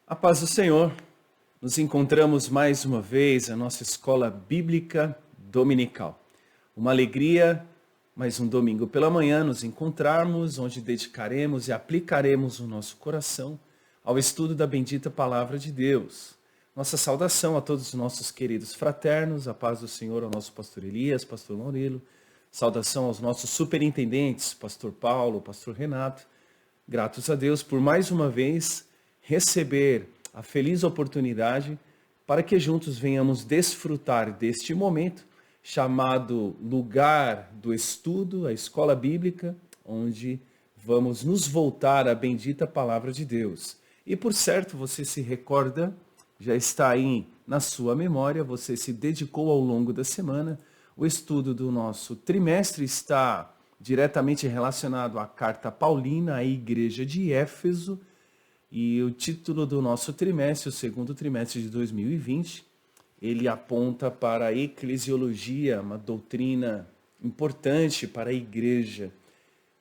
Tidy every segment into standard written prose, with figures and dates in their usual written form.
A paz do Senhor, nos encontramos mais uma vez na nossa escola bíblica dominical. Uma alegria, mais um domingo pela manhã, nos encontrarmos, onde dedicaremos e aplicaremos o nosso coração ao estudo da bendita palavra de Deus. Nossa saudação a todos os nossos queridos fraternos, a paz do Senhor ao nosso pastor Elias, pastor Murilo, saudação aos nossos superintendentes, pastor Paulo, pastor Renato. Gratos a Deus por mais uma vez receber a feliz oportunidade para que juntos venhamos desfrutar deste momento chamado lugar do estudo, a escola bíblica, onde vamos nos voltar à bendita palavra de Deus. E por certo, você se recorda, já está aí na sua memória, você se dedicou ao longo da semana, o estudo do nosso trimestre está diretamente relacionado à carta paulina à igreja de Éfeso, e o título do nosso trimestre, o segundo trimestre de 2020, ele aponta para a eclesiologia, uma doutrina importante para a igreja.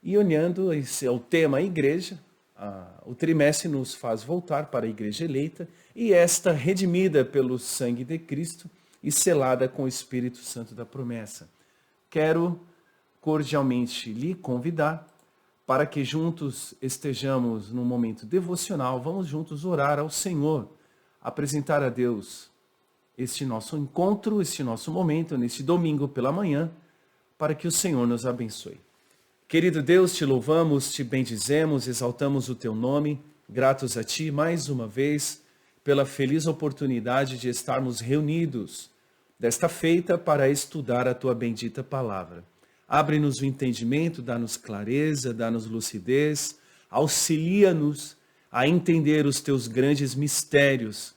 E olhando esse é o tema igreja, o trimestre nos faz voltar para a igreja eleita, e esta redimida pelo sangue de Cristo e selada com o Espírito Santo da promessa. Quero cordialmente lhe convidar para que juntos estejamos num momento devocional, vamos juntos orar ao Senhor, apresentar a Deus este nosso encontro, este nosso momento, neste domingo pela manhã, para que o Senhor nos abençoe. Querido Deus, te louvamos, te bendizemos, exaltamos o teu nome, gratos a ti mais uma vez pela feliz oportunidade de estarmos reunidos desta feita para estudar a tua bendita palavra. Abre-nos o entendimento, dá-nos clareza, dá-nos lucidez, auxilia-nos a entender os teus grandes mistérios,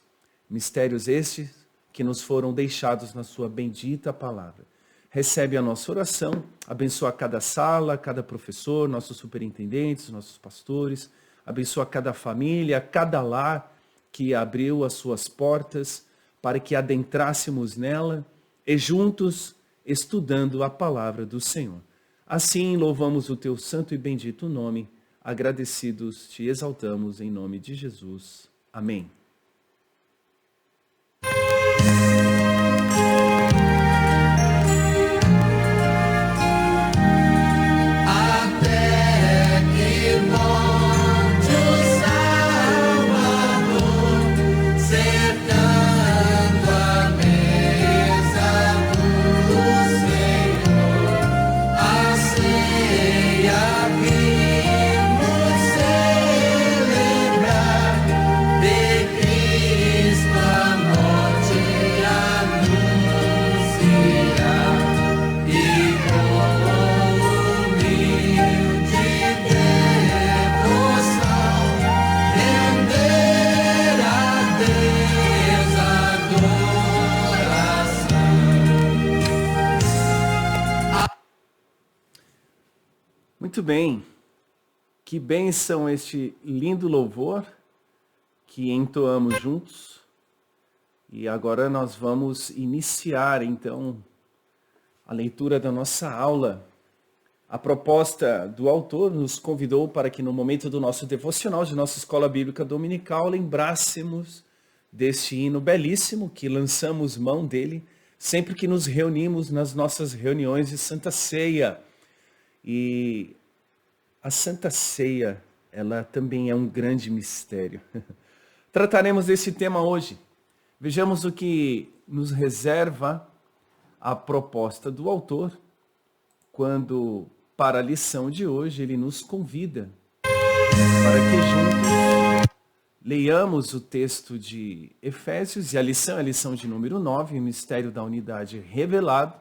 mistérios estes que nos foram deixados na sua bendita palavra. Recebe a nossa oração, abençoa cada sala, cada professor, nossos superintendentes, nossos pastores, abençoa cada família, cada lar que abriu as suas portas para que adentrássemos nela e juntos estudando a palavra do Senhor. Assim, louvamos o teu santo e bendito nome, agradecidos te exaltamos em nome de Jesus. Amém. Muito bem, que bênção este lindo louvor que entoamos juntos. E agora nós vamos iniciar então a leitura da nossa aula. A proposta do autor nos convidou para que no momento do nosso devocional de nossa escola bíblica dominical lembrássemos deste hino belíssimo que lançamos mão dele sempre que nos reunimos nas nossas reuniões de Santa Ceia. E a Santa Ceia, ela também é um grande mistério. Trataremos desse tema hoje. Vejamos o que nos reserva a proposta do autor, quando, para a lição de hoje, ele nos convida para que juntos leiamos o texto de Efésios, e a lição é a lição de número 9, o mistério da unidade revelado.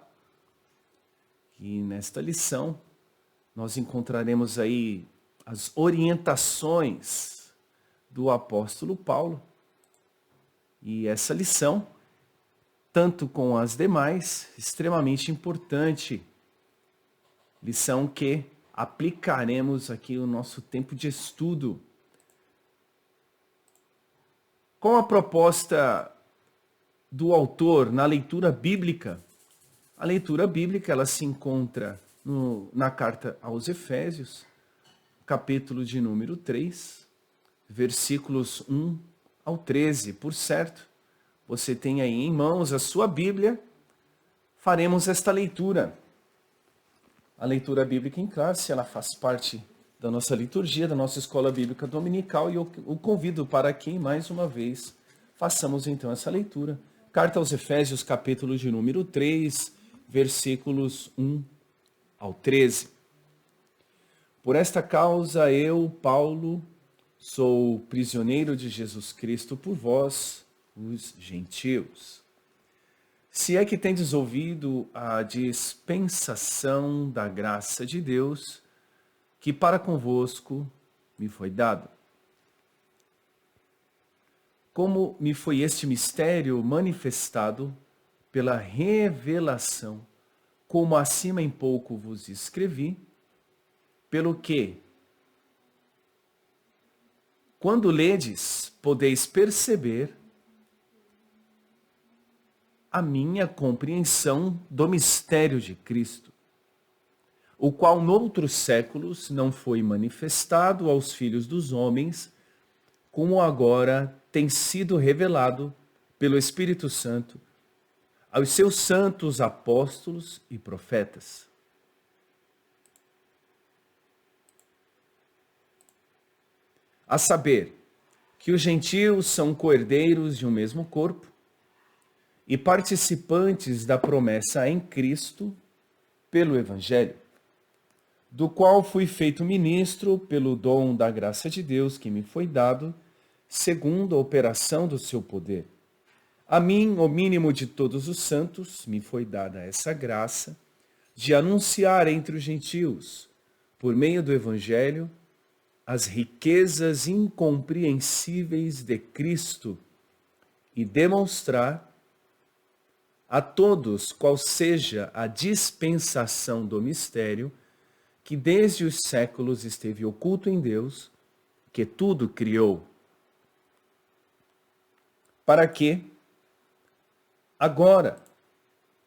E nesta lição, nós encontraremos aí as orientações do apóstolo Paulo. E essa lição, tanto com as demais, extremamente importante. Lição que aplicaremos aqui no nosso tempo de estudo. Com a proposta do autor na leitura bíblica, a leitura bíblica ela se encontra na carta aos Efésios, capítulo de número 3, versículos 1 ao 13. Por certo, você tem aí em mãos a sua Bíblia. Faremos esta leitura. A leitura bíblica em classe, ela faz parte da nossa liturgia, da nossa escola bíblica dominical, e eu o convido para que, mais uma vez, façamos então essa leitura. Carta aos Efésios, capítulo de número 3, versículos 1 ao 13. Por esta causa eu, Paulo, sou prisioneiro de Jesus Cristo por vós, os gentios. Se é que tendes ouvido a dispensação da graça de Deus, que para convosco me foi dado. Como me foi este mistério manifestado pela revelação, como acima em pouco vos escrevi, pelo que, quando ledes, podeis perceber a minha compreensão do mistério de Cristo, o qual noutros séculos não foi manifestado aos filhos dos homens, como agora tem sido revelado pelo Espírito Santo aos seus santos apóstolos e profetas. A saber, que os gentios são coerdeiros de um mesmo corpo e participantes da promessa em Cristo pelo Evangelho, do qual fui feito ministro pelo dom da graça de Deus que me foi dado, segundo a operação do seu poder. A mim, o mínimo de todos os santos, me foi dada essa graça de anunciar entre os gentios, por meio do Evangelho, as riquezas incompreensíveis de Cristo e demonstrar a todos qual seja a dispensação do mistério que desde os séculos esteve oculto em Deus, que tudo criou, para que, agora,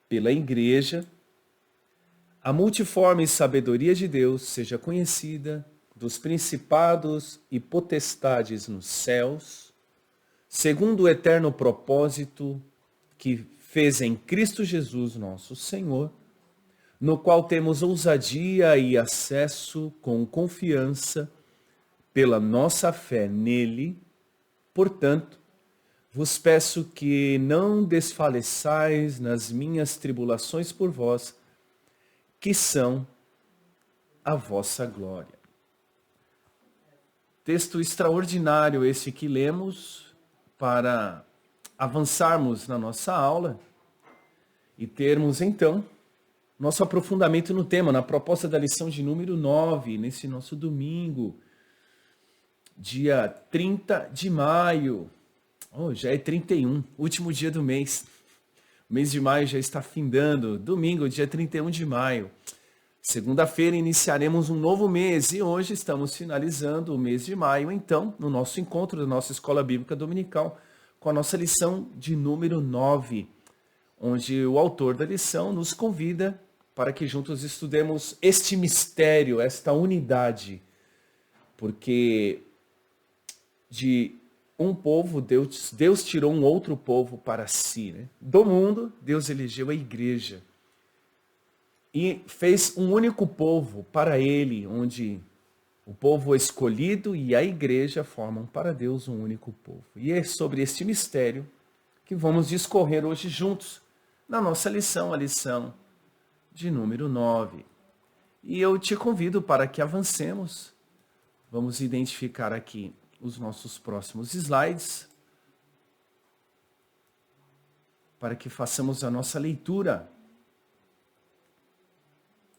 pela Igreja, a multiforme sabedoria de Deus seja conhecida dos principados e potestades nos céus, segundo o eterno propósito que fez em Cristo Jesus nosso Senhor, no qual temos ousadia e acesso com confiança pela nossa fé nele. Portanto, vos peço que não desfaleçais nas minhas tribulações por vós, que são a vossa glória. Texto extraordinário esse que lemos para avançarmos na nossa aula e termos, então, nosso aprofundamento no tema, na proposta da lição de número 9, nesse nosso domingo, dia 30 de maio. Oh, já é 31, último dia do mês. O mês de maio já está findando. Domingo, dia 31 de maio. Segunda-feira iniciaremos um novo mês e hoje estamos finalizando o mês de maio, então, no nosso encontro da nossa Escola Bíblica Dominical, com a nossa lição de número 9, onde o autor da lição nos convida para que juntos estudemos este mistério, esta unidade, porque de um povo, Deus tirou um outro povo para si, né? Do mundo, Deus elegeu a igreja e fez um único povo para ele, onde o povo escolhido e a igreja formam para Deus um único povo. E é sobre este mistério que vamos discorrer hoje juntos, na nossa lição, a lição de número 9. E eu te convido para que avancemos. Vamos identificar aqui os nossos próximos slides, para que façamos a nossa leitura.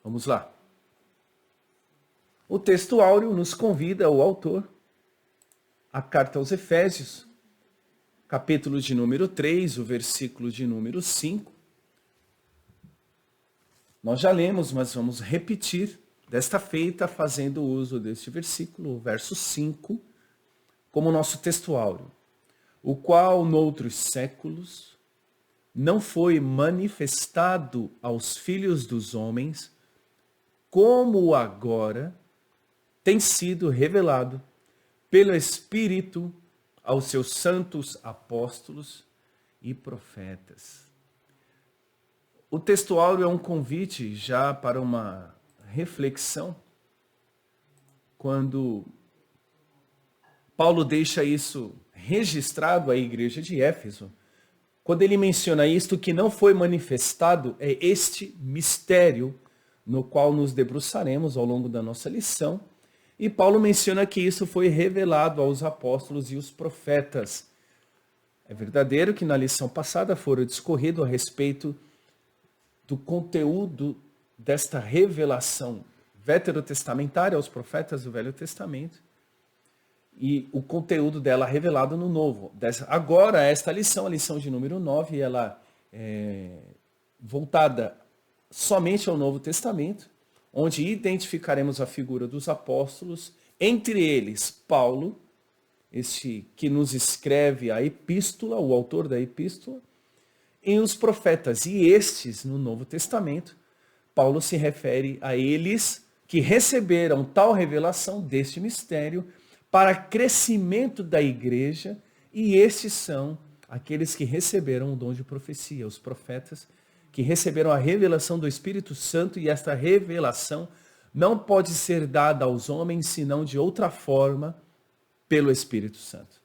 Vamos lá. O texto áureo nos convida, o autor, a carta aos Efésios, capítulo de número 3, o versículo de número 5. Nós já lemos, mas vamos repetir, desta feita, fazendo uso deste versículo, o verso 5, como nosso texto áureo, o qual, noutros séculos, não foi manifestado aos filhos dos homens, como agora tem sido revelado pelo Espírito aos seus santos apóstolos e profetas. O texto áureo é um convite já para uma reflexão, quando Paulo deixa isso registrado à igreja de Éfeso. Quando ele menciona isto, que não foi manifestado é este mistério no qual nos debruçaremos ao longo da nossa lição. E Paulo menciona que isso foi revelado aos apóstolos e os profetas. É verdadeiro que na lição passada foram discorrido a respeito do conteúdo desta revelação veterotestamentária aos profetas do Velho Testamento e o conteúdo dela revelado no Novo. Agora, esta lição, a lição de número 9, ela é voltada somente ao Novo Testamento, onde identificaremos a figura dos apóstolos, entre eles Paulo, este que nos escreve a epístola, o autor da epístola, e os profetas. E estes, no Novo Testamento, Paulo se refere a eles que receberam tal revelação deste mistério para crescimento da igreja, e estes são aqueles que receberam o dom de profecia, os profetas, que receberam a revelação do Espírito Santo, e esta revelação não pode ser dada aos homens senão de outra forma, pelo Espírito Santo.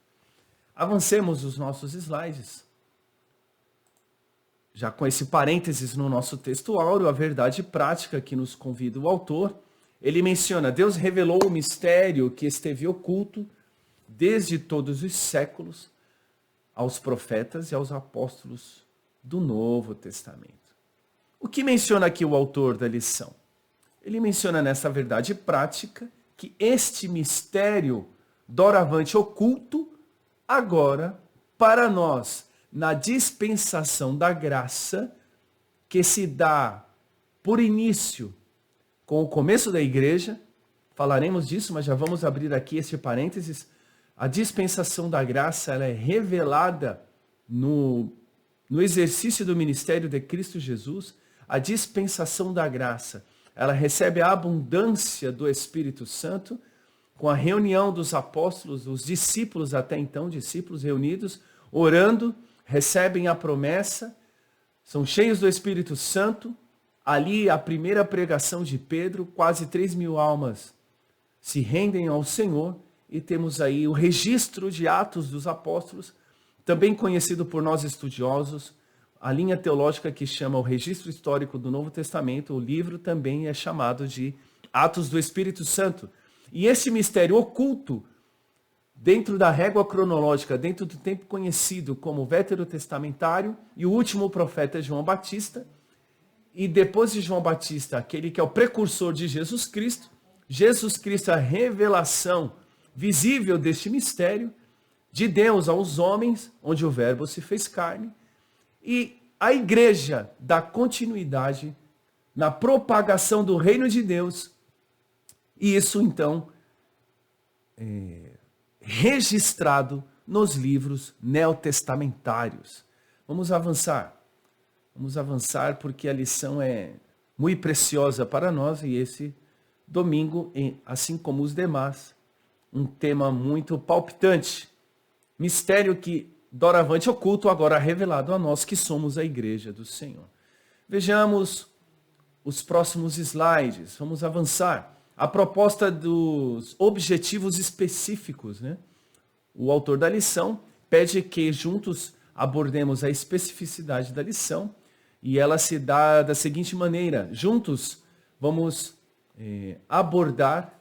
Avancemos os nossos slides. Já com esse parênteses no nosso texto áureo, a verdade prática que nos convida o autor, ele menciona: Deus revelou o mistério que esteve oculto desde todos os séculos aos profetas e aos apóstolos do Novo Testamento. O que menciona aqui o autor da lição? Ele menciona nessa verdade prática que este mistério doravante oculto, agora, para nós, na dispensação da graça, que se dá por início com o começo da igreja, falaremos disso, mas já vamos abrir aqui este parênteses. A dispensação da graça, ela é revelada no exercício do ministério de Cristo Jesus. A dispensação da graça, ela recebe a abundância do Espírito Santo, com a reunião dos apóstolos, os discípulos até então, discípulos reunidos, orando, recebem a promessa, são cheios do Espírito Santo. Ali, a primeira pregação de Pedro, quase 3.000 almas se rendem ao Senhor, e temos aí o registro de Atos dos Apóstolos, também conhecido por nós estudiosos, a linha teológica que chama o registro histórico do Novo Testamento. O livro também é chamado de Atos do Espírito Santo. E esse mistério oculto, dentro da régua cronológica, dentro do tempo conhecido como veterotestamentário, e o último profeta é João Batista, e depois de João Batista, aquele que é o precursor de Jesus Cristo é a revelação visível deste mistério de Deus aos homens, onde o Verbo se fez carne, e a igreja dá continuidade na propagação do reino de Deus, e isso então registrado nos livros neotestamentários. Vamos avançar porque a lição é muito preciosa para nós, e esse domingo, assim como os demais, um tema muito palpitante. Mistério que doravante oculto, agora revelado a nós que somos a igreja do Senhor. Vejamos os próximos slides, vamos avançar. A proposta dos objetivos específicos, né? O autor da lição pede que juntos abordemos a especificidade da lição, e ela se dá da seguinte maneira: juntos vamos abordar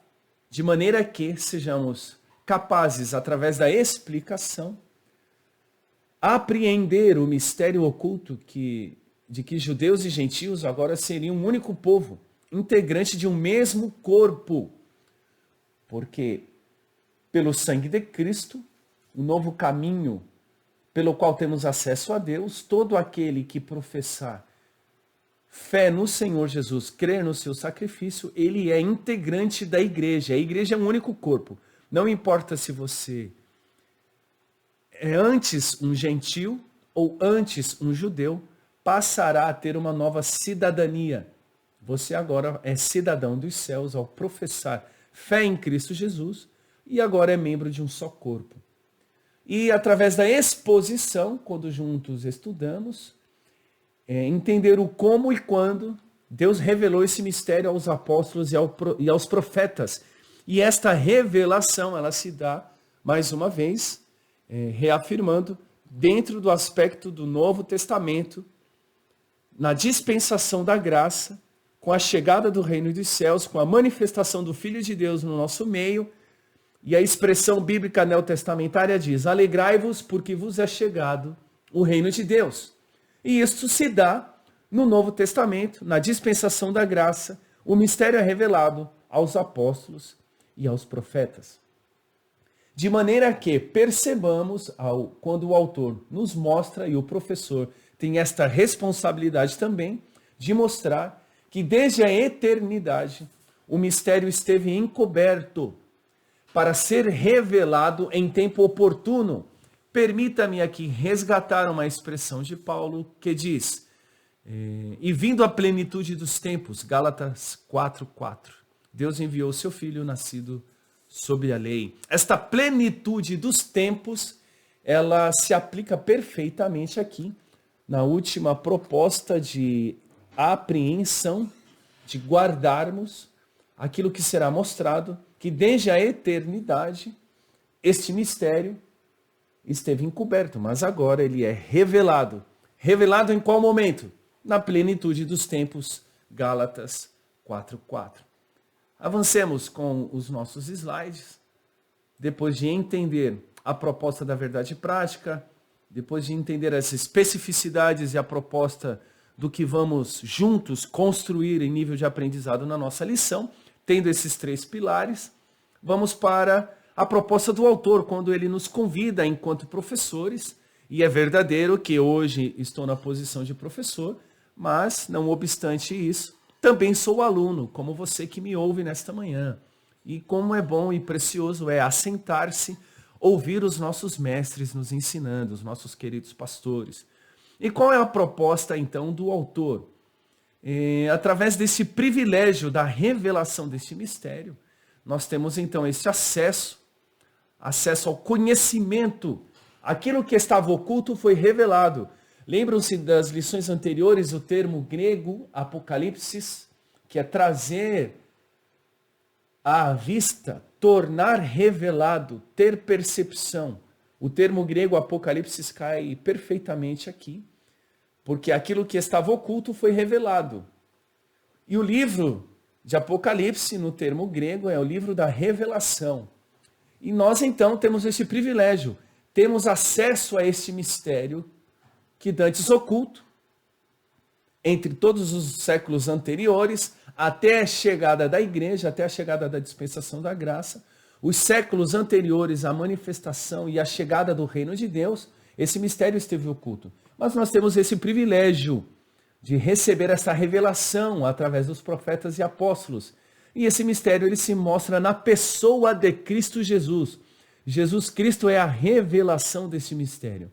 de maneira que sejamos capazes, através da explicação, apreender o mistério oculto de que judeus e gentios agora seriam um único povo, integrante de um mesmo corpo. Porque pelo sangue de Cristo, o novo caminho pelo qual temos acesso a Deus, todo aquele que professar fé no Senhor Jesus, crer no seu sacrifício, ele é integrante da igreja. A igreja é um único corpo. Não importa se você é antes um gentio ou antes um judeu, passará a ter uma nova cidadania. Você agora é cidadão dos céus ao professar fé em Cristo Jesus, e agora é membro de um só corpo. e através da exposição, quando juntos estudamos, entender o como e quando Deus revelou esse mistério aos apóstolos e aos profetas. E esta revelação, ela se dá, mais uma vez, reafirmando, dentro do aspecto do Novo Testamento, na dispensação da graça, com a chegada do reino dos céus, com a manifestação do Filho de Deus no nosso meio, e a expressão bíblica neotestamentária diz: alegrai-vos porque vos é chegado o reino de Deus. E isto se dá no Novo Testamento, na dispensação da graça, o mistério é revelado aos apóstolos e aos profetas. De maneira que percebamos, quando o autor nos mostra, e o professor tem esta responsabilidade também, de mostrar que desde a eternidade o mistério esteve encoberto para ser revelado em tempo oportuno. Permita-me aqui resgatar uma expressão de Paulo que diz: e vindo a plenitude dos tempos, Gálatas 4:4, Deus enviou seu Filho nascido sob a lei. Esta plenitude dos tempos, ela se aplica perfeitamente aqui na última proposta de apreensão, de guardarmos aquilo que será mostrado, que desde a eternidade este mistério esteve encoberto, mas agora ele é revelado. Revelado em qual momento? Na plenitude dos tempos, Gálatas 4:4. Avancemos com os nossos slides. Depois de entender a proposta da verdade prática, depois de entender as especificidades e a proposta do que vamos juntos construir em nível de aprendizado na nossa lição, tendo esses 3 pilares, vamos para a proposta do autor, quando ele nos convida enquanto professores, e é verdadeiro que hoje estou na posição de professor, mas, não obstante isso, também sou aluno, como você que me ouve nesta manhã. E como é bom e precioso é assentar-se, ouvir os nossos mestres nos ensinando, os nossos queridos pastores. E qual é a proposta, então, do autor? Através desse privilégio da revelação deste mistério, nós temos, então, esse acesso ao conhecimento. Aquilo que estava oculto foi revelado. Lembram-se das lições anteriores, o termo grego apocalipsis, que é trazer à vista, tornar revelado, ter percepção. O termo grego apocalipsis cai perfeitamente aqui, porque aquilo que estava oculto foi revelado. E o livro de Apocalipse, no termo grego, é o livro da revelação. E nós, então, temos esse privilégio, temos acesso a este mistério que dantes oculto, entre todos os séculos anteriores, até a chegada da igreja, até a chegada da dispensação da graça, os séculos anteriores à manifestação e à chegada do reino de Deus, esse mistério esteve oculto. Mas nós temos esse privilégio de receber essa revelação através dos profetas e apóstolos. E esse mistério ele se mostra na pessoa de Cristo Jesus. Jesus Cristo é a revelação desse mistério.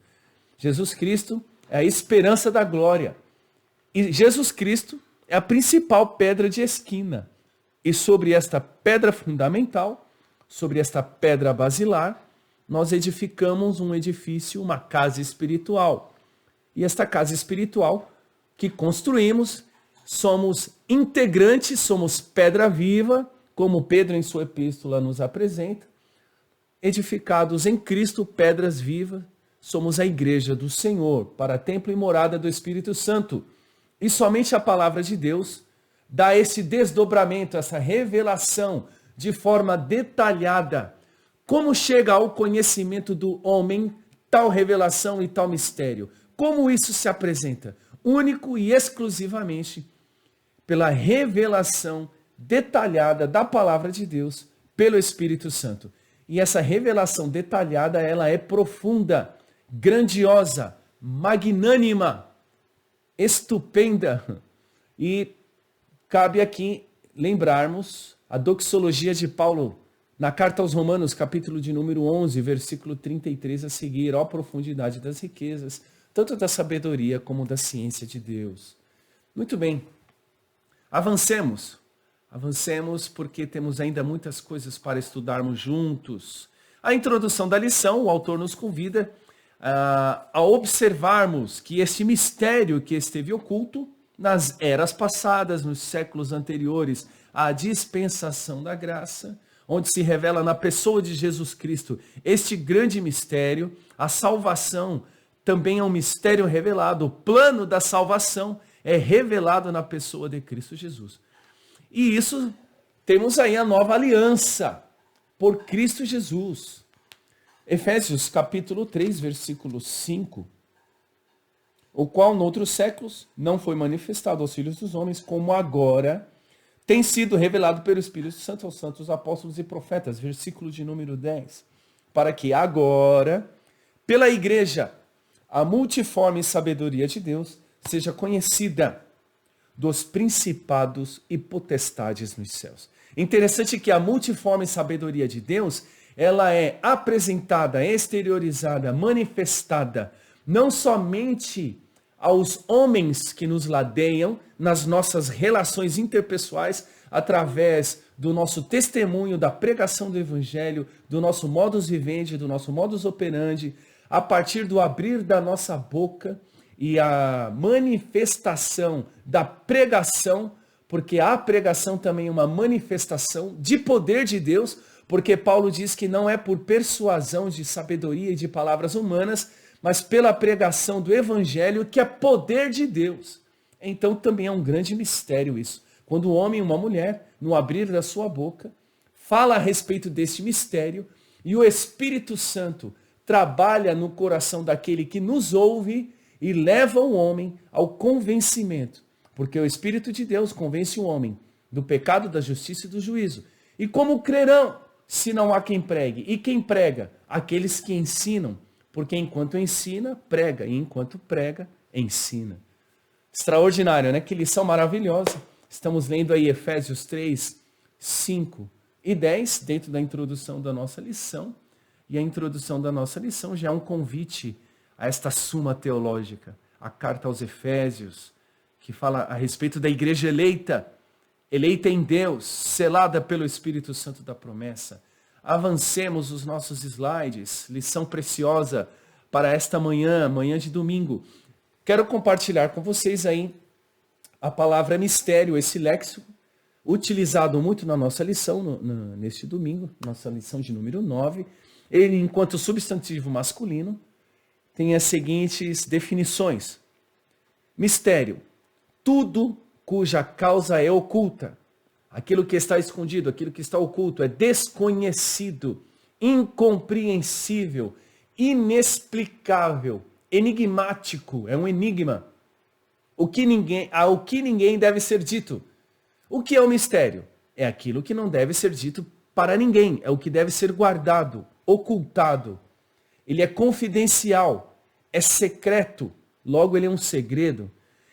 Jesus Cristo é a esperança da glória. E Jesus Cristo é a principal pedra de esquina. E sobre esta pedra fundamental, sobre esta pedra basilar, nós edificamos um edifício, uma casa espiritual. E esta casa espiritual que construímos, somos integrantes, somos pedra viva, como Pedro em sua epístola nos apresenta, edificados em Cristo, pedras vivas, somos a igreja do Senhor, para templo e morada do Espírito Santo. E somente a palavra de Deus dá esse desdobramento, essa revelação de forma detalhada. Como chega ao conhecimento do homem tal revelação e tal mistério? Como isso se apresenta? Único e exclusivamente pela revelação detalhada da palavra de Deus pelo Espírito Santo. E essa revelação detalhada, ela é profunda, grandiosa, magnânima, estupenda. E cabe aqui lembrarmos a doxologia de Paulo na carta aos Romanos, capítulo de número 11, versículo 33 a seguir: ó profundidade das riquezas, tanto da sabedoria como da ciência de Deus. Muito bem, avancemos. Avancemos porque temos ainda muitas coisas para estudarmos juntos. A introdução da lição, o autor nos convida a observarmos que este mistério que esteve oculto nas eras passadas, nos séculos anteriores à dispensação da graça, onde se revela na pessoa de Jesus Cristo este grande mistério, a salvação também é um mistério revelado, o plano da salvação é revelado na pessoa de Cristo Jesus. E isso, temos aí a nova aliança por Cristo Jesus. Efésios capítulo 3, versículo 5. O qual, noutros séculos, não foi manifestado aos filhos dos homens, como agora tem sido revelado pelo Espírito Santo aos santos apóstolos e profetas. Versículo de número 10. Para que agora, pela igreja, a multiforme sabedoria de Deus seja conhecida dos principados e potestades nos céus. Interessante que a multiforme sabedoria de Deus, ela é apresentada, exteriorizada, manifestada, não somente aos homens que nos ladeiam nas nossas relações interpessoais, através do nosso testemunho, da pregação do evangelho, do nosso modus vivendi, do nosso modus operandi, a partir do abrir da nossa boca e a manifestação da pregação, porque a pregação também é uma manifestação de poder de Deus, porque Paulo diz que não é por persuasão de sabedoria e de palavras humanas, mas pela pregação do evangelho, que é poder de Deus. Então também é um grande mistério isso. Quando o homem e uma mulher, no abrir da sua boca, fala a respeito deste mistério, e o Espírito Santo trabalha no coração daquele que nos ouve e leva o homem ao convencimento. Porque o Espírito de Deus convence o homem do pecado, da justiça e do juízo. E como crerão, se não há quem pregue? E quem prega? Aqueles que ensinam. Porque enquanto ensina, prega. E enquanto prega, ensina. Extraordinário, né? Que lição maravilhosa. Estamos lendo aí Efésios 3, 5 e 10, dentro da introdução da nossa lição. E a introdução da nossa lição já é um convite a esta suma teológica. A carta aos Efésios, que fala a respeito da igreja eleita, eleita em Deus, selada pelo Espírito Santo da promessa. Avancemos os nossos slides, lição preciosa para esta manhã, manhã de domingo. Quero compartilhar com vocês aí a palavra mistério, esse léxico, utilizado muito na nossa lição, neste domingo, nossa lição de número 9. Ele, enquanto substantivo masculino, tem as seguintes definições. Mistério, tudo cuja causa é oculta. Aquilo que está escondido, aquilo que está oculto, é desconhecido, incompreensível, inexplicável, enigmático, é um enigma. Ao que ninguém deve ser dito. O que é o mistério? É aquilo que não deve ser dito para ninguém, é o que deve ser guardado, ocultado. Ele é confidencial, é secreto, logo ele é um segredo.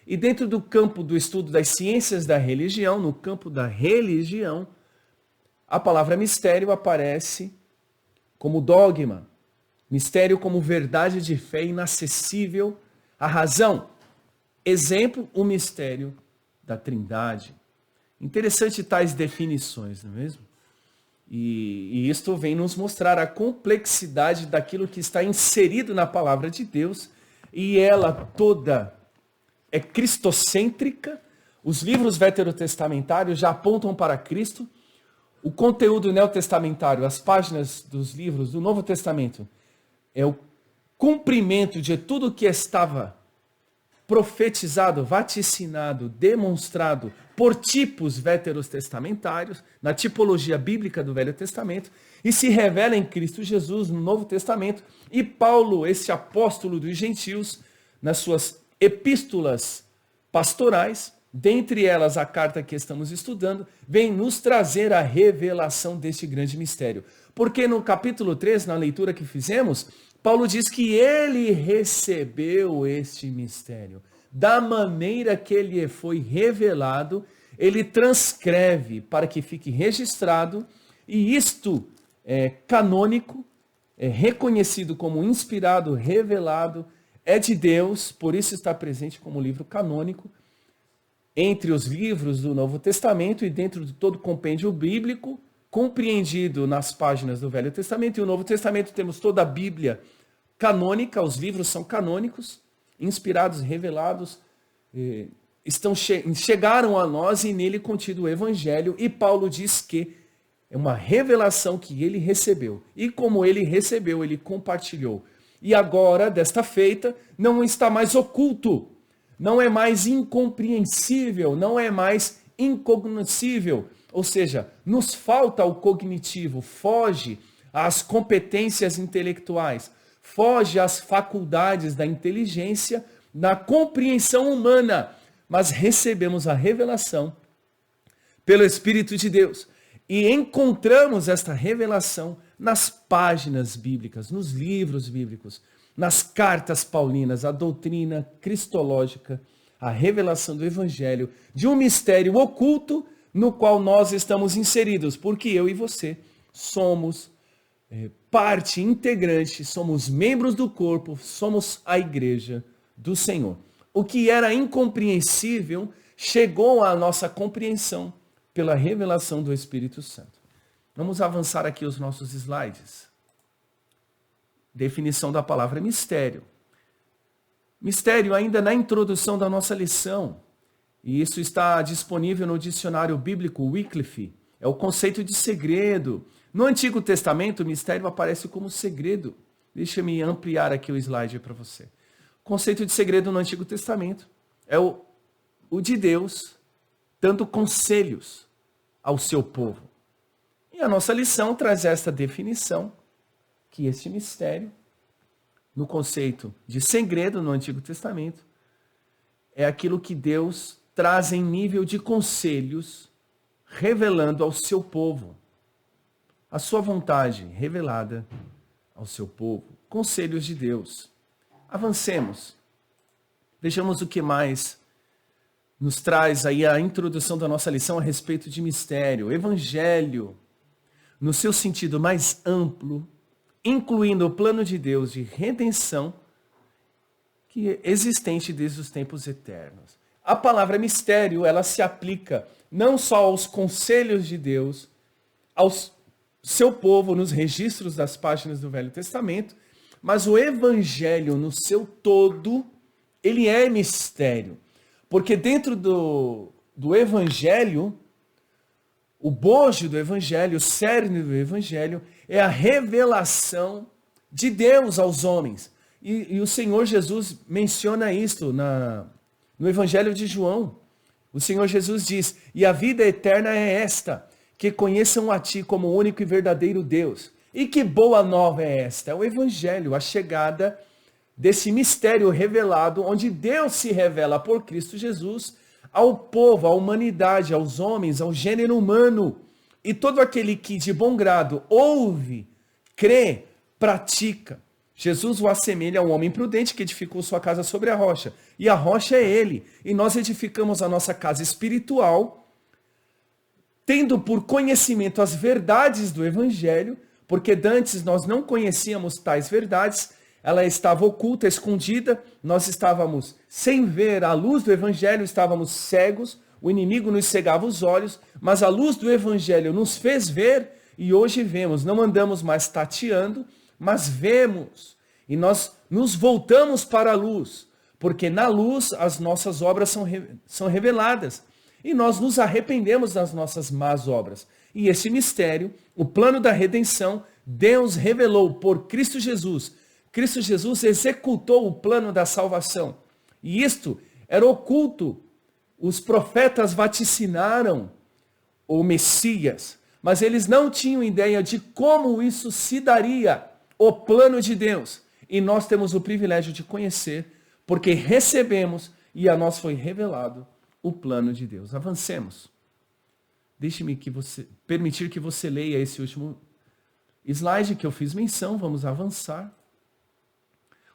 E dentro do campo do estudo das ciências da religião, no campo da religião, a palavra mistério aparece como dogma, mistério como verdade de fé inacessível à razão. Exemplo, o mistério da Trindade. Interessante tais definições, não é mesmo? E isto vem nos mostrar a complexidade daquilo que está inserido na palavra de Deus, e ela toda é cristocêntrica. Os livros veterotestamentários já apontam para Cristo. O conteúdo neotestamentário, as páginas dos livros do Novo Testamento, é o cumprimento de tudo que estava profetizado, vaticinado, demonstrado por tipos veterotestamentários, na tipologia bíblica do Velho Testamento, e se revela em Cristo Jesus no Novo Testamento. E Paulo, esse apóstolo dos gentios, nas suas epístolas pastorais, dentre elas a carta que estamos estudando, vem nos trazer a revelação deste grande mistério. Porque no capítulo 3, na leitura que fizemos, Paulo diz que ele recebeu este mistério. Da maneira que ele foi revelado, ele transcreve para que fique registrado, e isto é canônico, é reconhecido como inspirado, revelado, é de Deus, por isso está presente como livro canônico, entre os livros do Novo Testamento e dentro de todo o compêndio bíblico, compreendido nas páginas do Velho Testamento. E o Novo Testamento temos toda a Bíblia canônica, os livros são canônicos, inspirados, revelados, chegaram a nós e nele contido o Evangelho. E Paulo diz que é uma revelação que ele recebeu. E como ele recebeu, ele compartilhou. E agora, desta feita, não está mais oculto, não é mais incompreensível, não é mais incognoscível. Ou seja, nos falta o cognitivo, foge às competências intelectuais, foge às faculdades da inteligência, da compreensão humana, mas recebemos a revelação pelo Espírito de Deus. E encontramos esta revelação nas páginas bíblicas, nos livros bíblicos, nas cartas paulinas, a doutrina cristológica, a revelação do Evangelho, de um mistério oculto no qual nós estamos inseridos, porque eu e você somos parte integrante, somos membros do corpo, somos a igreja do Senhor. O que era incompreensível chegou à nossa compreensão pela revelação do Espírito Santo. Vamos avançar aqui os nossos slides. Definição da palavra mistério. Mistério ainda na introdução da nossa lição. E isso está disponível no dicionário bíblico Wycliffe. É o conceito de segredo. No Antigo Testamento, o mistério aparece como segredo. Deixa eu ampliar aqui o slide para você. O conceito de segredo no Antigo Testamento é o de Deus dando conselhos ao seu povo. E a nossa lição traz esta definição, que este mistério, no conceito de segredo no Antigo Testamento, é aquilo que Deus traz em nível de conselhos, revelando ao seu povo a sua vontade revelada ao seu povo. Conselhos de Deus. Avancemos. Vejamos o que mais nos traz aí a introdução da nossa lição a respeito de mistério. Evangelho, no seu sentido mais amplo, incluindo o plano de Deus de redenção, que é existente desde os tempos eternos. A palavra mistério, ela se aplica não só aos conselhos de Deus, ao seu povo nos registros das páginas do Velho Testamento, mas o Evangelho no seu todo, ele é mistério. Porque dentro do Evangelho, o bojo do Evangelho, o cerne do Evangelho, é a revelação de Deus aos homens. E o Senhor Jesus menciona isto no Evangelho de João. O Senhor Jesus diz: e a vida eterna é esta, que conheçam a ti como o único e verdadeiro Deus. E que boa nova é esta? É o Evangelho, a chegada desse mistério revelado, onde Deus se revela por Cristo Jesus ao povo, à humanidade, aos homens, ao gênero humano. E todo aquele que de bom grado ouve, crê, pratica. Jesus o assemelha a um homem prudente que edificou sua casa sobre a rocha. E a rocha é ele. E nós edificamos a nossa casa espiritual, tendo por conhecimento as verdades do Evangelho, porque dantes nós não conhecíamos tais verdades, ela estava oculta, escondida, nós estávamos sem ver a luz do Evangelho, estávamos cegos, o inimigo nos cegava os olhos, mas a luz do Evangelho nos fez ver e hoje vemos, não andamos mais tateando, mas vemos e nós nos voltamos para a luz, porque na luz as nossas obras são reveladas e nós nos arrependemos das nossas más obras. E esse mistério, o plano da redenção, Deus revelou por Cristo Jesus. Cristo Jesus executou o plano da salvação. E isto era oculto. Os profetas vaticinaram o Messias, mas eles não tinham ideia de como isso se daria, o plano de Deus. E nós temos o privilégio de conhecer, porque recebemos e a nós foi revelado o plano de Deus. Avancemos. Deixe-me permitir que você leia esse último slide que eu fiz menção. Vamos avançar.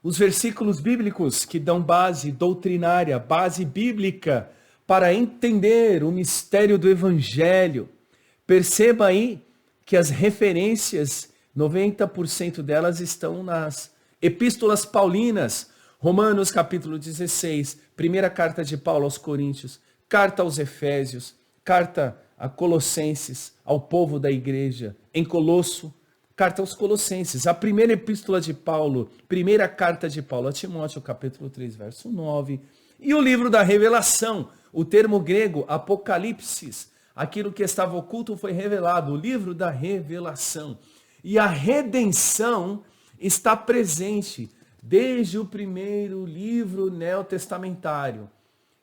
Os versículos bíblicos que dão base doutrinária, base bíblica para entender o mistério do Evangelho. Perceba aí que as referências, 90% delas estão nas epístolas paulinas. Romanos capítulo 16, primeira carta de Paulo aos Coríntios, carta aos Efésios, carta a Colossenses, ao povo da igreja, em Colosso, carta aos Colossenses, a primeira epístola de Paulo, primeira carta de Paulo a Timóteo, capítulo 3, verso 9, e o livro da revelação, o termo grego Apocalipsis, aquilo que estava oculto foi revelado, o livro da revelação. E a redenção está presente desde o primeiro livro neotestamentário.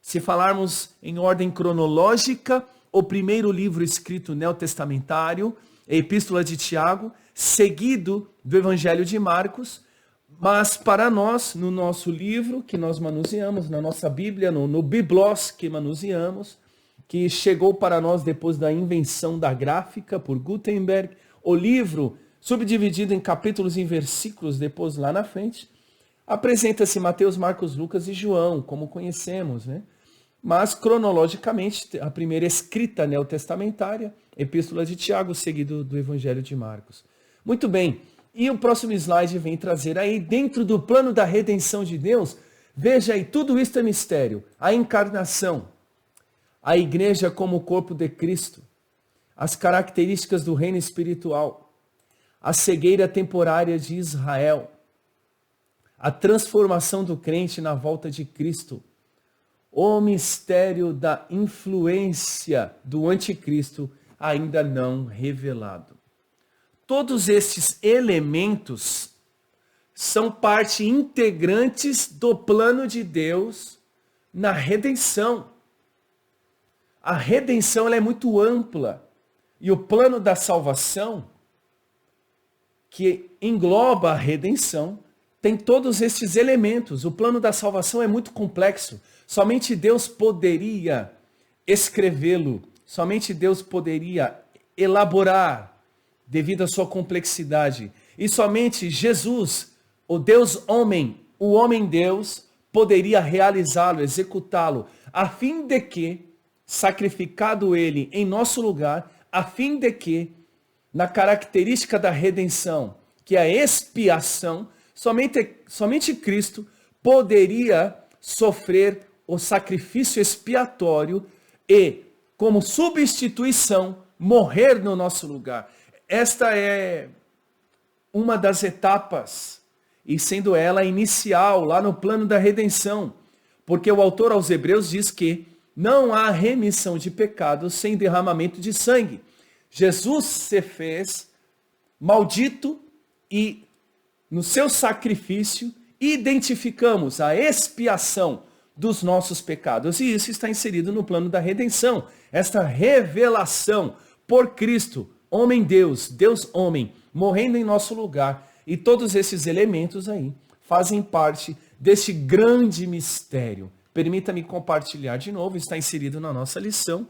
Se falarmos em ordem cronológica, o primeiro livro escrito neotestamentário, a Epístola de Tiago, seguido do Evangelho de Marcos, mas para nós, no nosso livro que nós manuseamos, na nossa Bíblia, no Biblos que manuseamos, que chegou para nós depois da invenção da gráfica por Gutenberg, o livro subdividido em capítulos e versículos depois lá na frente, apresenta-se Mateus, Marcos, Lucas e João, como conhecemos, né? Mas, cronologicamente, a primeira escrita neotestamentária, Epístola de Tiago, seguido do Evangelho de Marcos. Muito bem, e o próximo slide vem trazer aí, dentro do plano da redenção de Deus, veja aí, tudo isso é mistério. A encarnação, a igreja como o corpo de Cristo, as características do reino espiritual, a cegueira temporária de Israel, a transformação do crente na volta de Cristo, o mistério da influência do anticristo ainda não revelado. Todos estes elementos são parte integrantes do plano de Deus na redenção. A redenção ela é muito ampla e o plano da salvação, que engloba a redenção, tem todos estes elementos. O plano da salvação é muito complexo. Somente Deus poderia escrevê-lo. Somente Deus poderia elaborar devido à sua complexidade. E somente Jesus, o Deus homem, o homem Deus, poderia realizá-lo, executá-lo, a fim de que, sacrificado ele em nosso lugar, a fim de que, na característica da redenção, que é a expiação, somente Cristo poderia sofrer o sacrifício expiatório e, como substituição, morrer no nosso lugar. Esta é uma das etapas, e sendo ela inicial, lá no plano da redenção, porque o autor aos Hebreus diz que não há remissão de pecados sem derramamento de sangue. Jesus se fez maldito e no seu sacrifício identificamos a expiação dos nossos pecados. E isso está inserido no plano da redenção. Esta revelação por Cristo, homem-Deus, Deus-homem, morrendo em nosso lugar. E todos esses elementos aí fazem parte deste grande mistério. Permita-me compartilhar de novo, está inserido na nossa lição.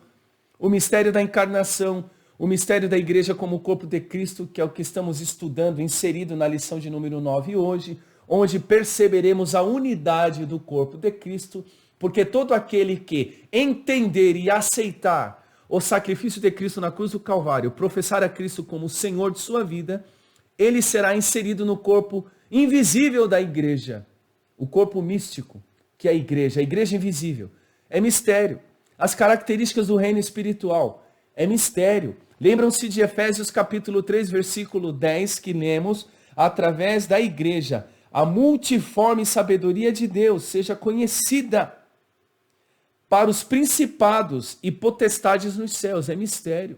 O mistério da encarnação, o mistério da igreja como corpo de Cristo, que é o que estamos estudando, inserido na lição de número 9 hoje, onde perceberemos a unidade do corpo de Cristo, porque todo aquele que entender e aceitar o sacrifício de Cristo na cruz do Calvário, professar a Cristo como o Senhor de sua vida, ele será inserido no corpo invisível da igreja, o corpo místico, que é a igreja invisível. É mistério. As características do reino espiritual é mistério. Lembram-se de Efésios capítulo 3, versículo 10, que lemos, através da igreja, a multiforme sabedoria de Deus seja conhecida para os principados e potestades nos céus. É mistério.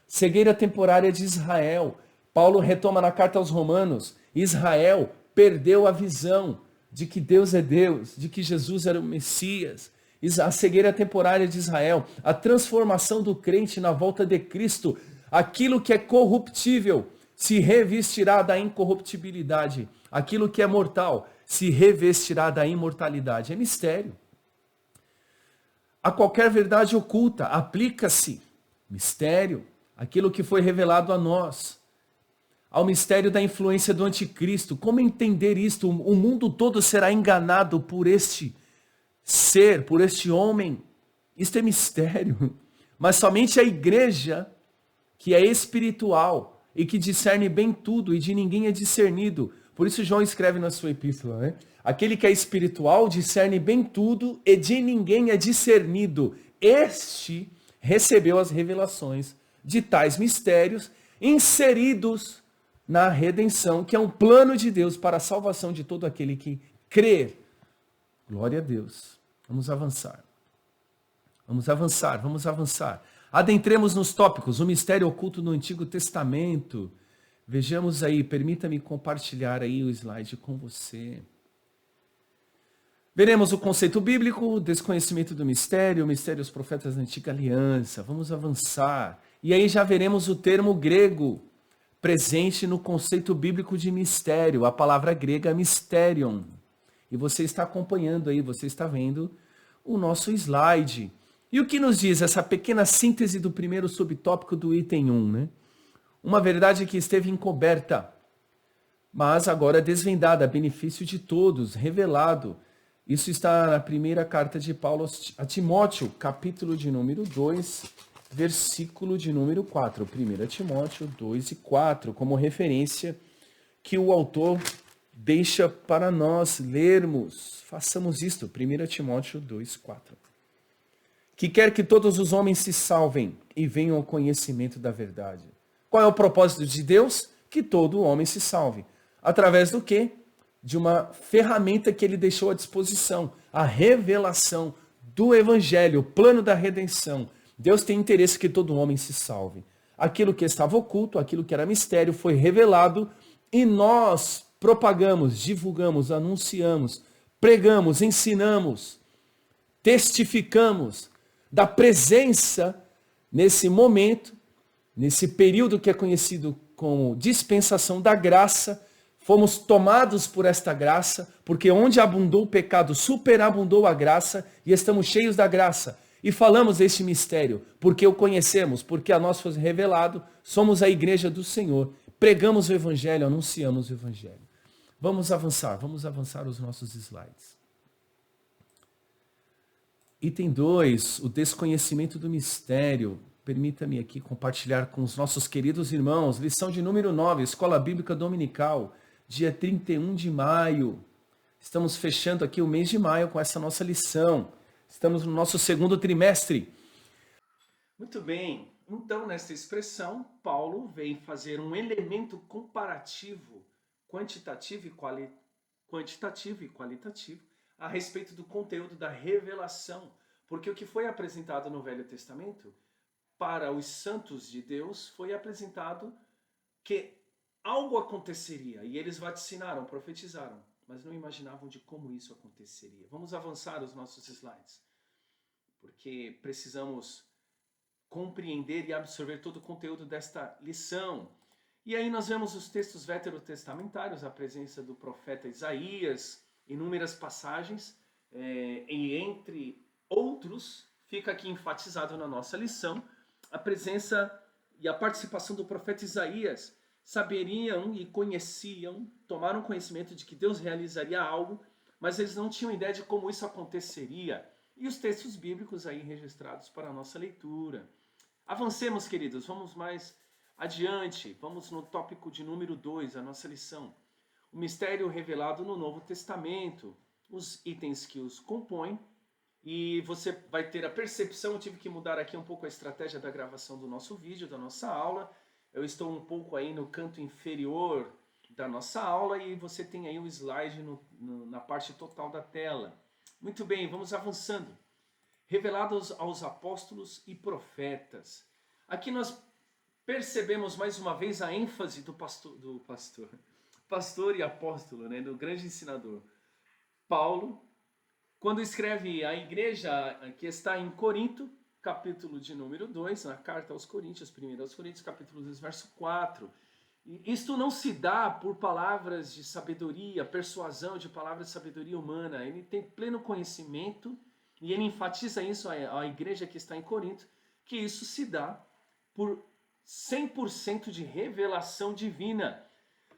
Cegueira temporária de Israel. Paulo retoma na carta aos Romanos. Israel perdeu a visão de que Deus é Deus, de que Jesus era o Messias. A cegueira temporária de Israel, a transformação do crente na volta de Cristo, aquilo que é corruptível se revestirá da incorruptibilidade, aquilo que é mortal se revestirá da imortalidade. É mistério. A qualquer verdade oculta aplica-se mistério, aquilo que foi revelado a nós, ao mistério da influência do anticristo. Como entender isto? O mundo todo será enganado por este ser, por este homem. Isto é mistério. Mas somente a igreja, que é espiritual e que discerne bem tudo e de ninguém é discernido. Por isso João escreve na sua epístola, né? Aquele que é espiritual discerne bem tudo e de ninguém é discernido. Este recebeu as revelações de tais mistérios inseridos na redenção, que é um plano de Deus para a salvação de todo aquele que crê. Glória a Deus. Vamos avançar. Vamos avançar, vamos avançar. Adentremos nos tópicos, o mistério oculto no Antigo Testamento. Vejamos aí, permita-me compartilhar aí o slide com você. Veremos o conceito bíblico, o desconhecimento do mistério, o mistério dos profetas da Antiga Aliança. Vamos avançar. E aí já veremos o termo grego presente no conceito bíblico de mistério, a palavra grega mysterion. E você está acompanhando aí, você está vendo o nosso slide. E o que nos diz essa pequena síntese do primeiro subtópico do item 1, né? Uma verdade que esteve encoberta, mas agora desvendada, a benefício de todos, revelado. Isso está na primeira carta de Paulo a Timóteo, capítulo de número 2, versículo de número 4. 1 Timóteo 2 e 4, como referência que o autor deixa para nós lermos. Façamos isto, 1 Timóteo 2, 4. Que quer que todos os homens se salvem e venham ao conhecimento da verdade. Qual é o propósito de Deus? Que todo homem se salve. Através do quê? De uma ferramenta que ele deixou à disposição, a revelação do Evangelho, o plano da redenção. Deus tem interesse que todo homem se salve. Aquilo que estava oculto, aquilo que era mistério, foi revelado e nós propagamos, divulgamos, anunciamos, pregamos, ensinamos, testificamos da presença nesse momento, nesse período que é conhecido como dispensação da graça. Fomos tomados por esta graça, porque onde abundou o pecado, superabundou a graça, e estamos cheios da graça. E falamos deste mistério, porque o conhecemos, porque a nós foi revelado, somos a igreja do Senhor, pregamos o Evangelho, anunciamos o Evangelho. Vamos avançar os nossos slides. Item 2, o desconhecimento do mistério. Permita-me aqui compartilhar com os nossos queridos irmãos, lição de número 9, Escola Bíblica Dominical, dia 31 de maio. Estamos fechando aqui o mês de maio com essa nossa lição. Estamos no nosso segundo trimestre. Muito bem, então nesta expressão, Paulo vem fazer um elemento comparativo, quantitativo e qualitativo, a respeito do conteúdo da revelação. Porque o que foi apresentado no Velho Testamento, para os santos de Deus, foi apresentado que algo aconteceria, e eles vaticinaram, profetizaram, mas não imaginavam de como isso aconteceria. Vamos avançar os nossos slides, porque precisamos compreender e absorver todo o conteúdo desta lição. E aí nós vemos os textos veterotestamentários, a presença do profeta Isaías, inúmeras passagens, e entre outros, fica aqui enfatizado na nossa lição, a presença e a participação do profeta Isaías. Saberiam e conheciam, tomaram conhecimento de que Deus realizaria algo, mas eles não tinham ideia de como isso aconteceria. E os textos bíblicos aí registrados para a nossa leitura. Avancemos, queridos, vamos mais adiante. Vamos no tópico de número 2, a nossa lição. O mistério revelado no Novo Testamento, os itens que os compõem. E você vai ter a percepção, eu tive que mudar aqui um pouco a estratégia da gravação do nosso vídeo, da nossa aula. Eu estou um pouco aí no canto inferior da nossa aula e você tem aí o slide na parte total da tela. Muito bem, vamos avançando. Revelados aos apóstolos e profetas. Aqui nós percebemos mais uma vez a ênfase do pastor e apóstolo, né, do grande ensinador Paulo, quando escreve a igreja que está em Corinto, capítulo de número 2, na carta aos Coríntios, 1 aos Coríntios, capítulo 2, verso 4. E isto não se dá por palavras de sabedoria, persuasão de palavras de sabedoria humana. Ele tem pleno conhecimento e ele enfatiza isso à igreja que está em Corinto, que isso se dá por 100% de revelação divina.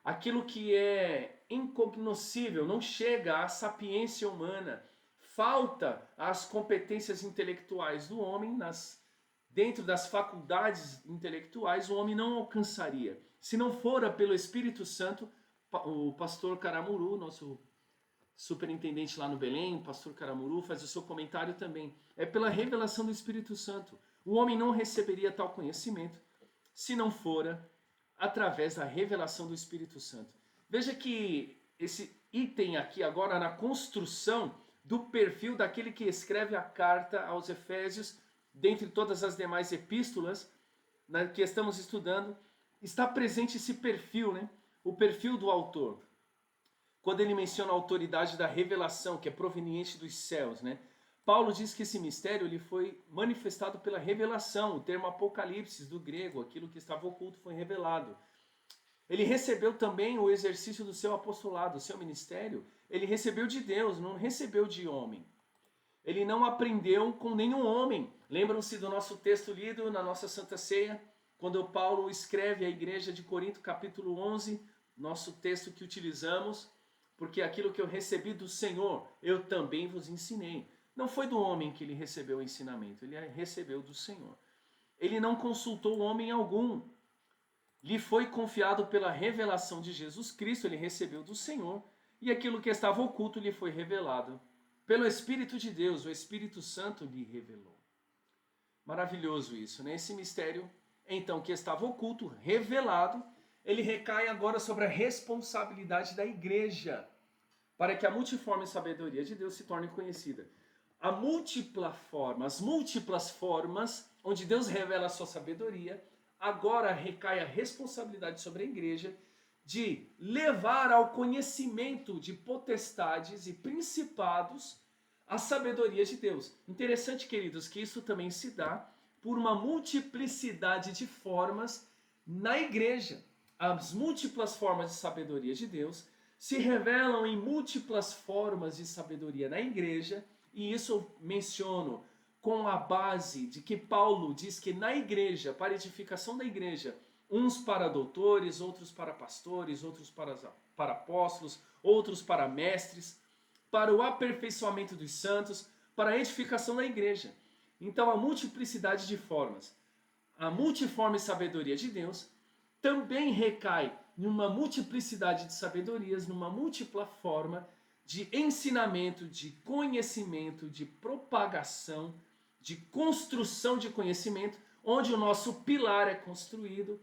Aquilo que é incognoscível, não chega à sapiência humana, falta às competências intelectuais do homem, dentro das faculdades intelectuais, o homem não alcançaria. Se não fora pelo Espírito Santo, o pastor Caramuru, nosso superintendente lá no Belém, o pastor Caramuru, faz o seu comentário também. É pela revelação do Espírito Santo. O homem não receberia tal conhecimento se não fora através da revelação do Espírito Santo. Veja que esse item aqui agora na construção do perfil daquele que escreve a carta aos Efésios, dentre todas as demais epístolas que estamos estudando, está presente esse perfil, né? O perfil do autor. Quando ele menciona a autoridade da revelação, que é proveniente dos céus, né? Paulo diz que esse mistério ele foi manifestado pela revelação, o termo apocalipse do grego, aquilo que estava oculto foi revelado. Ele recebeu também o exercício do seu apostolado, o seu ministério, ele recebeu de Deus, não recebeu de homem. Ele não aprendeu com nenhum homem. Lembram-se do nosso texto lido na nossa Santa Ceia, quando Paulo escreve à igreja de Corinto, capítulo 11, nosso texto que utilizamos, porque aquilo que eu recebi do Senhor, eu também vos ensinei. Não foi do homem que ele recebeu o ensinamento, ele recebeu do Senhor. Ele não consultou homem algum. Lhe foi confiado pela revelação de Jesus Cristo, ele recebeu do Senhor, e aquilo que estava oculto lhe foi revelado. Pelo Espírito de Deus, o Espírito Santo lhe revelou. Maravilhoso isso, né? Esse mistério, então, que estava oculto, revelado, ele recai agora sobre a responsabilidade da igreja, para que a multiforme sabedoria de Deus se torne conhecida. A múltipla forma, as múltiplas formas onde Deus revela a sua sabedoria, agora recai a responsabilidade sobre a igreja de levar ao conhecimento de potestades e principados a sabedoria de Deus. Interessante, queridos, que isso também se dá por uma multiplicidade de formas na igreja. As múltiplas formas de sabedoria de Deus se revelam em múltiplas formas de sabedoria na igreja, e isso eu menciono com a base de que Paulo diz que na igreja, para a edificação da igreja, uns para doutores, outros para pastores, outros para apóstolos, outros para mestres, para o aperfeiçoamento dos santos, para a edificação da igreja. Então a multiplicidade de formas, a multiforme sabedoria de Deus, também recai numa multiplicidade de sabedorias, numa múltipla forma de ensinamento, de conhecimento, de propagação, de construção de conhecimento, onde o nosso pilar é construído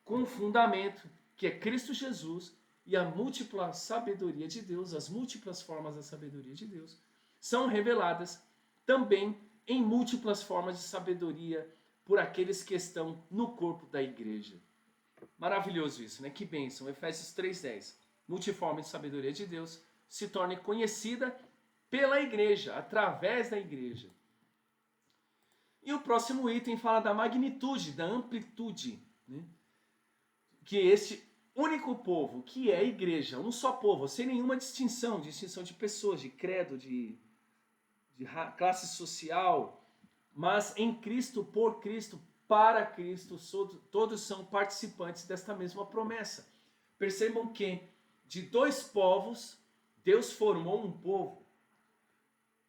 com um fundamento que é Cristo Jesus, e a múltipla sabedoria de Deus, as múltiplas formas da sabedoria de Deus, são reveladas também em múltiplas formas de sabedoria por aqueles que estão no corpo da igreja. Maravilhoso isso, né? Que bênção. Efésios 3:10. Multiforme sabedoria de Deus se torne conhecida pela igreja, através da igreja. E o próximo item fala da magnitude, da amplitude, né? Que este único povo, que é a igreja, um só povo, sem nenhuma distinção de pessoas, de credo, de classe social, mas em Cristo, por Cristo, para Cristo, todos são participantes desta mesma promessa. Percebam que de dois povos, Deus formou um povo.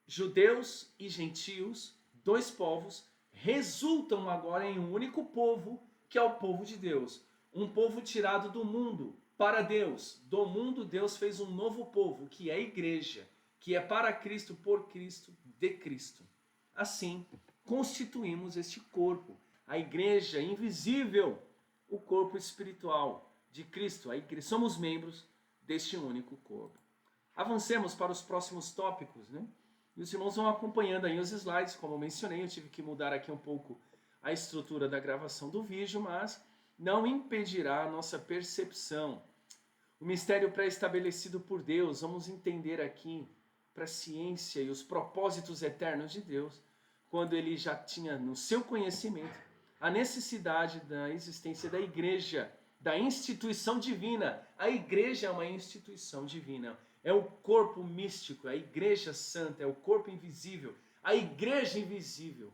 Judeus e gentios, dois povos, resultam agora em um único povo, que é o povo de Deus. Um povo tirado do mundo para Deus. Do mundo, Deus fez um novo povo, que é a igreja, que é para Cristo, por Cristo, de Cristo. Assim, constituímos este corpo, a igreja invisível, o corpo espiritual de Cristo. A igreja, somos membros deste único corpo. Avancemos para os próximos tópicos, né? E os irmãos vão acompanhando aí os slides, como eu mencionei, eu tive que mudar aqui um pouco a estrutura da gravação do vídeo, mas não impedirá a nossa percepção. O mistério pré-estabelecido por Deus, vamos entender aqui para a ciência e os propósitos eternos de Deus, quando ele já tinha no seu conhecimento a necessidade da existência da igreja, da instituição divina. A igreja é uma instituição divina, é o corpo místico, a igreja santa, é o corpo invisível, a igreja invisível.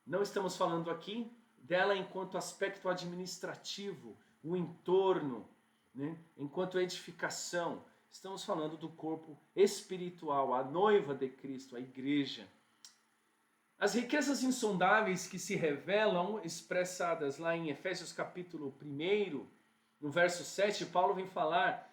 Não estamos falando aqui dela enquanto aspecto administrativo, o entorno, né? Enquanto edificação. Estamos falando do corpo espiritual, a noiva de Cristo, a igreja. As riquezas insondáveis que se revelam, expressadas lá em Efésios capítulo 1, no verso 7, Paulo vem falar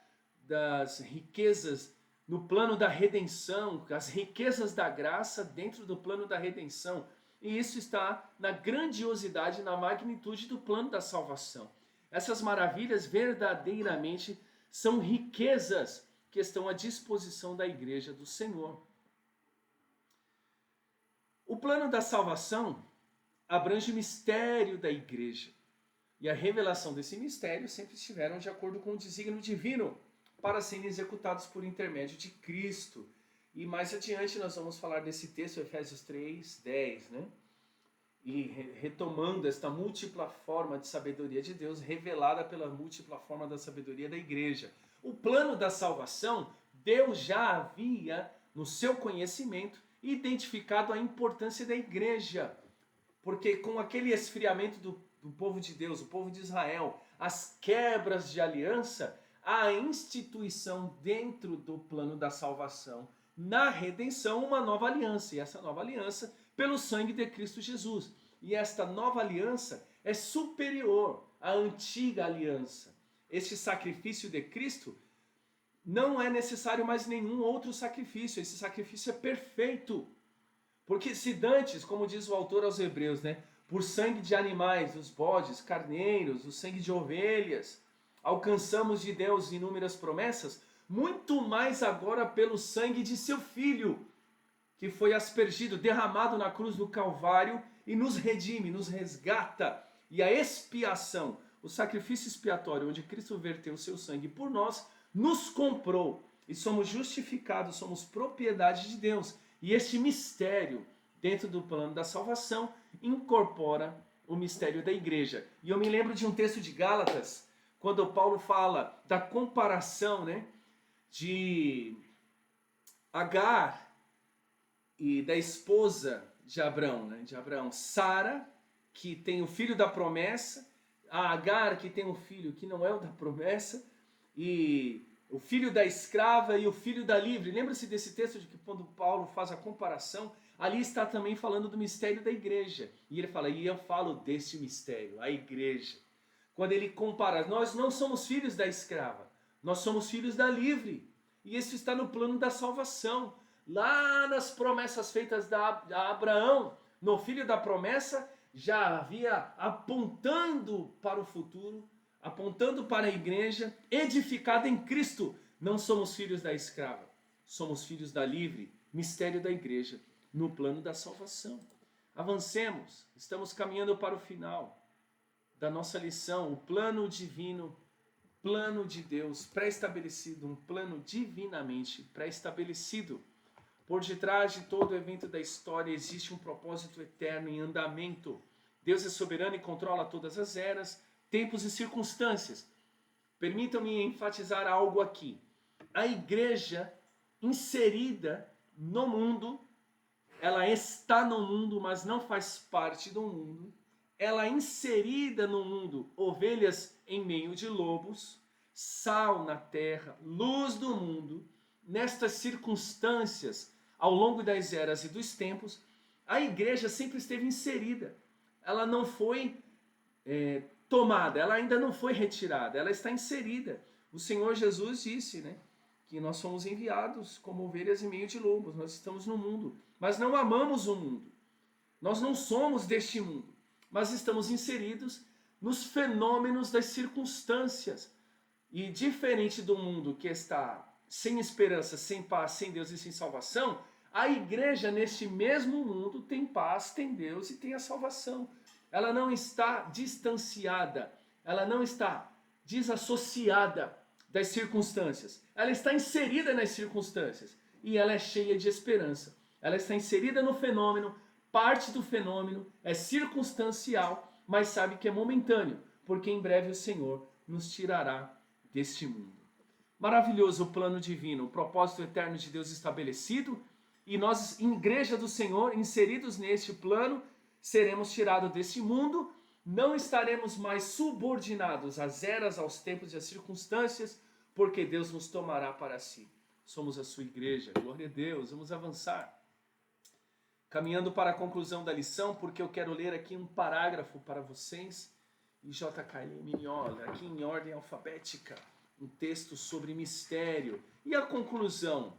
das riquezas no plano da redenção, as riquezas da graça dentro do plano da redenção. E isso está na grandiosidade, na magnitude do plano da salvação. Essas maravilhas verdadeiramente são riquezas que estão à disposição da igreja do Senhor. O plano da salvação abrange o mistério da igreja. E a revelação desse mistério sempre estiveram de acordo com o desígnio divino para serem executados por intermédio de Cristo. E mais adiante nós vamos falar desse texto, Efésios 3, 10, né? E retomando esta múltipla forma de sabedoria de Deus, revelada pela múltipla forma da sabedoria da igreja. O plano da salvação, Deus já havia, no seu conhecimento, identificado a importância da igreja. Porque com aquele esfriamento do povo de Deus, o povo de Israel, as quebras de aliança, a instituição dentro do plano da salvação, na redenção, uma nova aliança. E essa nova aliança pelo sangue de Cristo Jesus. E esta nova aliança é superior à antiga aliança. Este sacrifício de Cristo não é necessário mais nenhum outro sacrifício. Esse sacrifício é perfeito. Porque se dantes, como diz o autor aos Hebreus, né, por sangue de animais, os bodes, carneiros, o sangue de ovelhas, alcançamos de Deus inúmeras promessas, muito mais agora pelo sangue de seu Filho, que foi aspergido, derramado na cruz do Calvário e nos redime, nos resgata. E a expiação, o sacrifício expiatório, onde Cristo verteu o seu sangue por nós, nos comprou e somos justificados, somos propriedade de Deus. E este mistério, dentro do plano da salvação, incorpora o mistério da igreja. E eu me lembro de um texto de Gálatas, quando Paulo fala da comparação, né, de Agar e da esposa de Abraão, Sara, que tem o filho da promessa, a Agar, que tem um filho que não é o da promessa, e o filho da escrava e o filho da livre. Lembra-se desse texto de que quando Paulo faz a comparação, ali está também falando do mistério da igreja. E ele fala, e eu falo deste mistério, a igreja. Quando ele compara, nós não somos filhos da escrava, nós somos filhos da livre. E isso está no plano da salvação. Lá nas promessas feitas a Abraão, no filho da promessa, já havia apontando para o futuro, apontando para a igreja, edificada em Cristo. Não somos filhos da escrava, somos filhos da livre, mistério da igreja, no plano da salvação. Avancemos, estamos caminhando para o final da nossa lição, o plano divino, plano de Deus pré-estabelecido, um plano divinamente pré-estabelecido. Por detrás de todo o evento da história existe um propósito eterno em andamento. Deus é soberano e controla todas as eras, tempos e circunstâncias. Permitam-me enfatizar algo aqui. A igreja inserida no mundo, ela está no mundo, mas não faz parte do mundo. Ela é inserida no mundo, ovelhas em meio de lobos, sal na terra, luz do mundo. Nestas circunstâncias, ao longo das eras e dos tempos, a igreja sempre esteve inserida. Ela não foi tomada, ela ainda não foi retirada, ela está inserida. O Senhor Jesus disse, né, que nós somos enviados como ovelhas em meio de lobos, nós estamos no mundo, mas não amamos o mundo. Nós não somos deste mundo, mas estamos inseridos nos fenômenos das circunstâncias. E diferente do mundo que está sem esperança, sem paz, sem Deus e sem salvação, a igreja neste mesmo mundo tem paz, tem Deus e tem a salvação. Ela não está distanciada, ela não está desassociada das circunstâncias. Ela está inserida nas circunstâncias e ela é cheia de esperança. Ela está inserida no fenômeno, parte do fenômeno é circunstancial, mas sabe que é momentâneo, porque em breve o Senhor nos tirará deste mundo. Maravilhoso o plano divino, o propósito eterno de Deus estabelecido, e nós, igreja do Senhor, inseridos neste plano, seremos tirados deste mundo, não estaremos mais subordinados às eras, aos tempos e às circunstâncias, porque Deus nos tomará para si. Somos a sua igreja, glória a Deus, vamos avançar. Caminhando para a conclusão da lição, porque eu quero ler aqui um parágrafo para vocês, e JKL Mignola, aqui em ordem alfabética, um texto sobre mistério. E a conclusão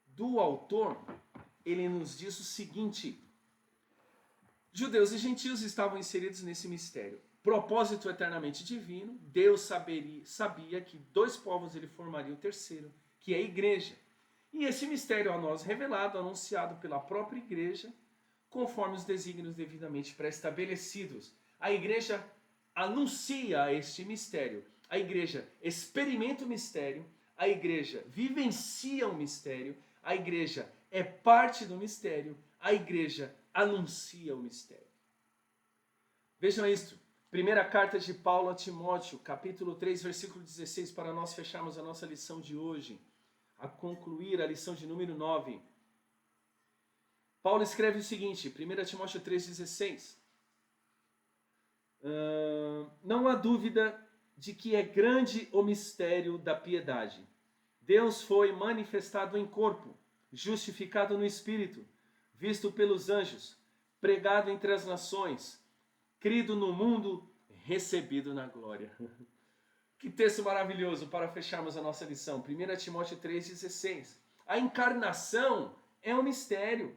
do autor, ele nos diz o seguinte: Judeus e gentios estavam inseridos nesse mistério. Propósito eternamente divino, Deus sabia que dois povos ele formaria o terceiro, que é a igreja. E esse mistério a nós revelado, anunciado pela própria igreja, conforme os desígnios devidamente pré-estabelecidos. A igreja anuncia este mistério. A igreja experimenta o mistério. A igreja vivencia o mistério. A igreja é parte do mistério. A igreja anuncia o mistério. Vejam isto. Primeira carta de Paulo a Timóteo, capítulo 3, versículo 16, para nós fecharmos a nossa lição de hoje, a concluir a lição de número 9. Paulo escreve o seguinte, 1 Timóteo 3,16. Não há dúvida de que é grande o mistério da piedade. Deus foi manifestado em corpo, justificado no Espírito, visto pelos anjos, pregado entre as nações, crido no mundo, recebido na glória. Que texto maravilhoso para fecharmos a nossa lição. 1 Timóteo 3,16. A encarnação é um mistério.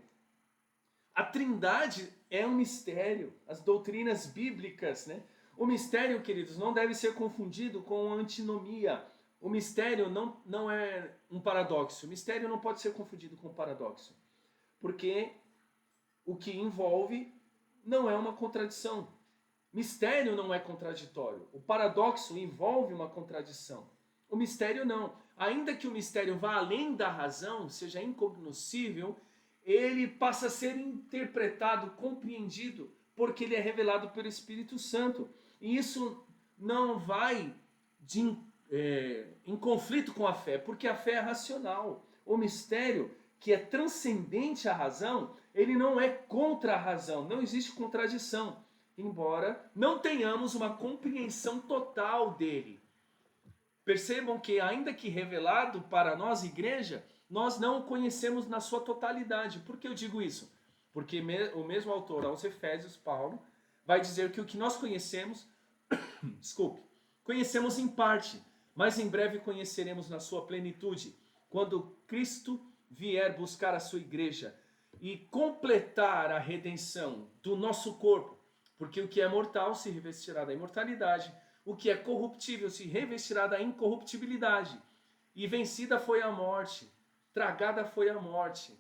A Trindade é um mistério. As doutrinas bíblicas, né? O mistério, queridos, não deve ser confundido com antinomia. O mistério não é um paradoxo. O mistério não pode ser confundido com paradoxo. Porque o que envolve não é uma contradição. Mistério não é contraditório. O paradoxo envolve uma contradição. O mistério não. Ainda que o mistério vá além da razão, seja incognoscível, ele passa a ser interpretado, compreendido, porque ele é revelado pelo Espírito Santo. E isso não vai em conflito com a fé, porque a fé é racional. O mistério, que é transcendente à razão, ele não é contra a razão, não existe contradição, embora não tenhamos uma compreensão total dele. Percebam que, ainda que revelado para nós, igreja, nós não o conhecemos na sua totalidade. Por que eu digo isso? Porque o mesmo autor aos Efésios, Paulo, vai dizer que o que nós conhecemos, conhecemos em parte, mas em breve conheceremos na sua plenitude, quando Cristo vier buscar a sua igreja e completar a redenção do nosso corpo, porque o que é mortal se revestirá da imortalidade, o que é corruptível se revestirá da incorruptibilidade. E vencida foi a morte, tragada foi a morte.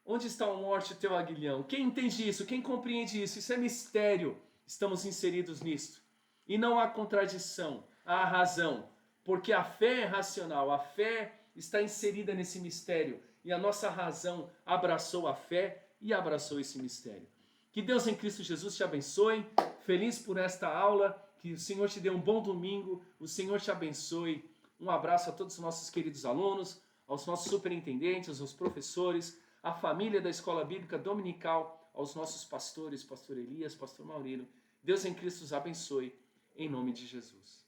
Onde está a morte, teu aguilhão? Quem entende isso? Quem compreende isso? Isso é mistério. Estamos inseridos nisto. E não há contradição, há razão. Porque a fé é racional, a fé está inserida nesse mistério. E a nossa razão abraçou a fé e abraçou esse mistério. Que Deus em Cristo Jesus te abençoe. Feliz por esta aula. Que o Senhor te dê um bom domingo. O Senhor te abençoe. Um abraço a todos os nossos queridos alunos, aos nossos superintendentes, aos professores, à família da Escola Bíblica Dominical, aos nossos pastores, pastor Elias, pastor Maurino. Deus em Cristo os abençoe. Em nome de Jesus.